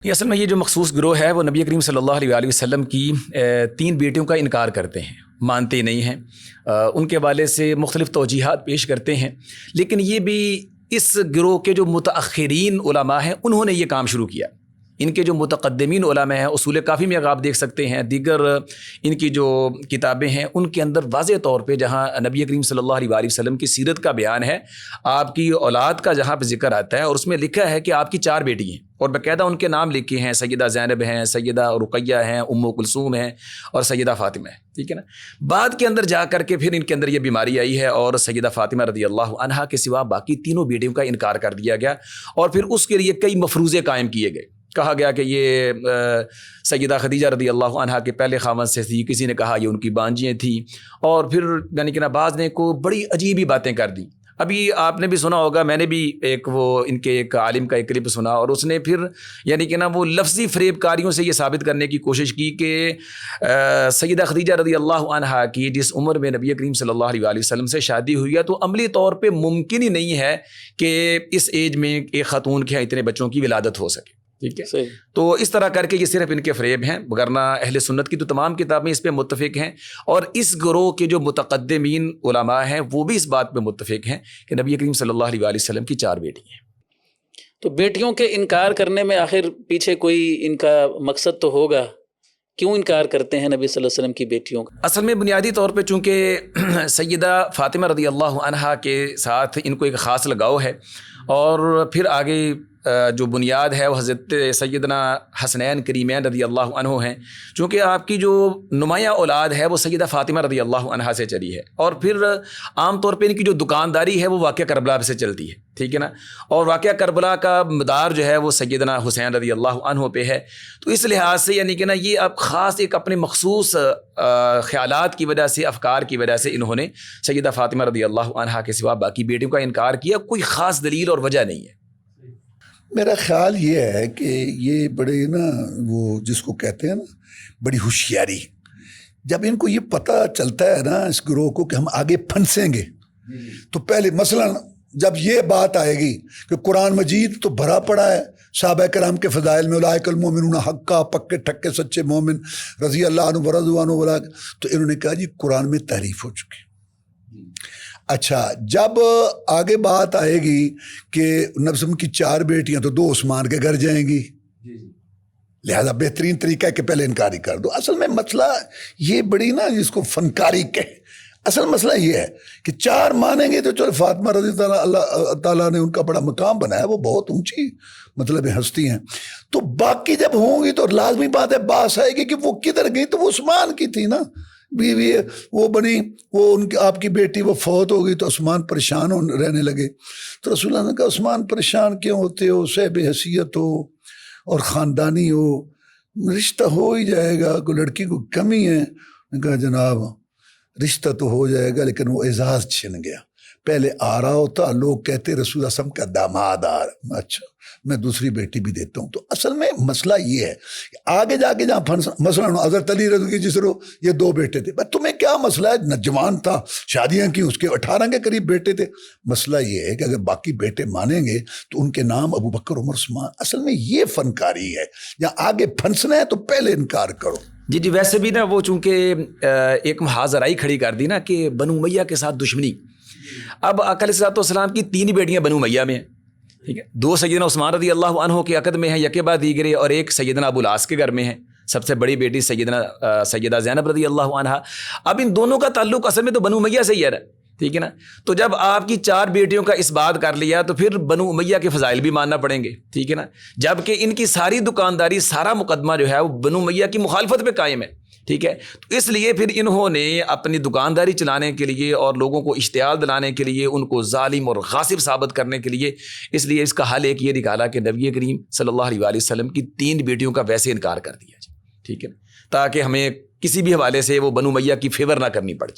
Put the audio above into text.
یہ اصل میں یہ جو مخصوص گروہ ہے وہ نبی کریم صلی اللہ علیہ وسلم کی 3 بیٹیوں کا انکار کرتے ہیں، مانتے نہیں ہیں، ان کے حوالے سے مختلف توجیحات پیش کرتے ہیں، لیکن یہ بھی اس گروہ کے جو متأخرین علماء ہیں انہوں نے یہ کام شروع کیا۔ ان کے جو متقدمین علماء ہیں، اصول کافی میں آپ دیکھ سکتے ہیں، دیگر ان کی جو کتابیں ہیں ان کے اندر واضح طور پہ جہاں نبی کریم صلی اللہ علیہ وسلم کی سیرت کا بیان ہے، آپ کی اولاد کا جہاں پہ ذکر آتا ہے اور اس میں لکھا ہے کہ آپ کی 4 بیٹی ہیں اور باقاعدہ ان کے نام لکھے ہیں، سیدہ زینب ہیں، سیدہ رقیہ ہیں، ام کلثوم ہیں اور سیدہ فاطمہ ہے، ٹھیک ہے نا۔ بعد کے اندر جا کر کے پھر ان کے اندر یہ بیماری آئی ہے اور سیدہ فاطمہ رضی اللہ عنہا کے سوا باقی تینوں بیٹیوں کا انکار کر دیا گیا اور پھر اس کے لیے کئی مفروضے قائم کیے گئے۔ کہا گیا کہ یہ سیدہ خدیجہ رضی اللہ عنہا کے پہلے خاوند سے تھی، کسی نے کہا یہ ان کی بانجیاں تھیں، اور پھر یعنی کہ بعض نے کو بڑی عجیب ہی باتیں کر دی۔ ابھی آپ نے بھی سنا ہوگا، میں نے بھی ان کے ایک عالم کا ایک کلپ سنا، اور اس نے پھر یعنی کہ وہ لفظی فریب کاریوں سے یہ ثابت کرنے کی کوشش کی کہ سیدہ خدیجہ رضی اللہ عنہا کی جس عمر میں نبی کریم صلی اللہ علیہ وسلم سے شادی ہوئی ہے تو عملی طور پہ ممکن ہی نہیں ہے کہ اس ایج میں ایک خاتون کے اتنے بچوں کی ولادت ہو سکے، ٹھیک ہے۔ تو اس طرح کر کے یہ صرف ان کے فریب ہیں، ورنہ اہل سنت کی تو تمام کتابیں اس پہ متفق ہیں، اور اس گروہ کے جو متقدمین علماء ہیں وہ بھی اس بات پہ متفق ہیں کہ نبی کریم صلی اللہ علیہ وسلم کی 4 بیٹی ہیں۔ تو بیٹیوں کے انکار کرنے میں آخر پیچھے کوئی ان کا مقصد تو ہوگا، کیوں انکار کرتے ہیں نبی صلی اللہ علیہ وسلم کی بیٹیوں کا؟ اصل میں بنیادی طور پہ چونکہ سیدہ فاطمہ رضی اللہ عنہا کے ساتھ ان کو ایک خاص لگاؤ ہے، اور پھر آگے جو بنیاد ہے وہ حضرت سیدنا حسنین کریمین رضی اللہ عنہ ہیں، چونکہ آپ کی جو نمایاں اولاد ہے وہ سیدہ فاطمہ رضی اللہ عنہا سے چلی ہے، اور پھر عام طور پہ ان کی جو دکانداری ہے وہ واقعہ کربلا سے چلتی ہے، ٹھیک ہے نا، اور واقعہ کربلا کا مدار جو ہے وہ سیدنا حسین رضی اللہ عنہ پہ ہے۔ تو اس لحاظ سے یعنی کہ یہ اب خاص ایک اپنے مخصوص خیالات کی وجہ سے، افکار کی وجہ سے انہوں نے سیدہ فاطمہ رضی اللہ عنہا کے سوا باقی بیٹیوں کا انکار کیا، کوئی خاص دلیل اور وجہ نہیں ہے۔ میرا خیال یہ ہے کہ یہ بڑے وہ جس کو کہتے ہیں بڑی ہوشیاری، جب ان کو یہ پتہ چلتا ہے اس گروہ کو کہ ہم آگے پھنسیں گے، تو پہلے مثلا جب یہ بات آئے گی کہ قرآن مجید تو بھرا پڑا ہے صحابہ کرام کے فضائل میں، اولئک المؤمنون حقا، پکے ٹھکے سچے مومن رضی اللہ عنہ ورضوا عنہ، تو انہوں نے کہا جی قرآن میں تحریف ہو چکی۔ اچھا، جب آگے بات آئے گی کہ نبی وسلم کی 4 بیٹیاں تو 2 عثمان کے گھر جائیں گی، لہذا بہترین طریقہ ہے کہ پہلے انکاری کر دو۔ اصل میں مسئلہ یہ بڑی جس کو فنکاری کہے، اصل مسئلہ یہ ہے کہ 4 مانیں گے تو چلو، فاطمہ رضی اللہ تعالیٰ نے ان کا بڑا مقام بنایا، وہ بہت اونچی مطلب ہستی ہیں، تو باقی جب ہوں گی تو لازمی بات ہے باس آئے گی کہ وہ کدھر گئی، تو وہ عثمان کی تھی نا بیوی، وہ بنی، وہ ان کی آپ کی بیٹی وہ فوت ہو گئی تو عثمان پریشان رہنے لگے۔ تو رسول اللہ نے کہا عثمان پریشان کیوں ہوتے ہو، صاحب حیثیت ہو اور خاندانی ہو، رشتہ ہو ہی جائے گا، کوئی لڑکی کو کمی ہے؟ نے کہا جناب رشتہ تو ہو جائے گا لیکن وہ اعزاز چھن گیا، پہلے آ رہا ہوتا لوگ کہتے رسول اللہ صلی اللہ علیہ وسلم کا داماد آ رہا، اچھا میں دوسری بیٹی بھی دیتا ہوں۔ تو اصل میں مسئلہ یہ ہے کہ آگے جا کے جہاں مثلا حضرت علی رضی کی جس رو یہ 2 بیٹے تھے، تمہیں کیا مسئلہ ہے، نوجوان تھا، شادیاں کی، اس کے 18 کے قریب بیٹے تھے۔ مسئلہ یہ ہے کہ اگر باقی بیٹے مانیں گے تو ان کے نام ابو بکر، عمر، عثمان۔ اصل میں یہ فنکاری ہے، یا آگے پھنسنا ہے تو پہلے انکار کرو۔ جی ویسے بھی وہ چونکہ ایک محاذرائی کھڑی کر دی کہ بنو امیہ کے ساتھ دشمنی۔ اب آقا علیہ الصلوۃ والسلام کی 3 بیٹیاں بنو امیہ میں ہیں، ٹھیک ہے، 2 سیدنا عثمان رضی اللہ عنہ کے عقد میں ہیں یکے بعد دیگرے، اور ایک سیدنا ابو العاص کے گھر میں ہے، سب سے بڑی بیٹی سیدہ زینب رضی اللہ عنہا۔ اب ان دونوں کا تعلق اصل میں تو بنو امیہ سے ہی ہے، ٹھیک ہے نا۔ تو جب آپ کی 4 بیٹیوں کا اس بات کر لیا تو پھر بنو امیہ کے فضائل بھی ماننا پڑیں گے، ٹھیک ہے نا، جبکہ ان کی ساری دکانداری، سارا مقدمہ جو ہے وہ بنو امیہ کی مخالفت پہ قائم ہے، ٹھیک ہے۔ تو اس لیے پھر انہوں نے اپنی دکانداری چلانے کے لیے اور لوگوں کو اشتعال دلانے کے لیے، ان کو ظالم اور غاصب ثابت کرنے کے لیے، اس لیے اس کا حل ایک یہ نکالا کہ نبی کریم صلی اللہ علیہ وسلم کی 3 بیٹیوں کا ویسے انکار کر دیا جائے، ٹھیک ہے، تاکہ ہمیں کسی بھی حوالے سے وہ بنو امیہ کی فیور نہ کرنی پڑے۔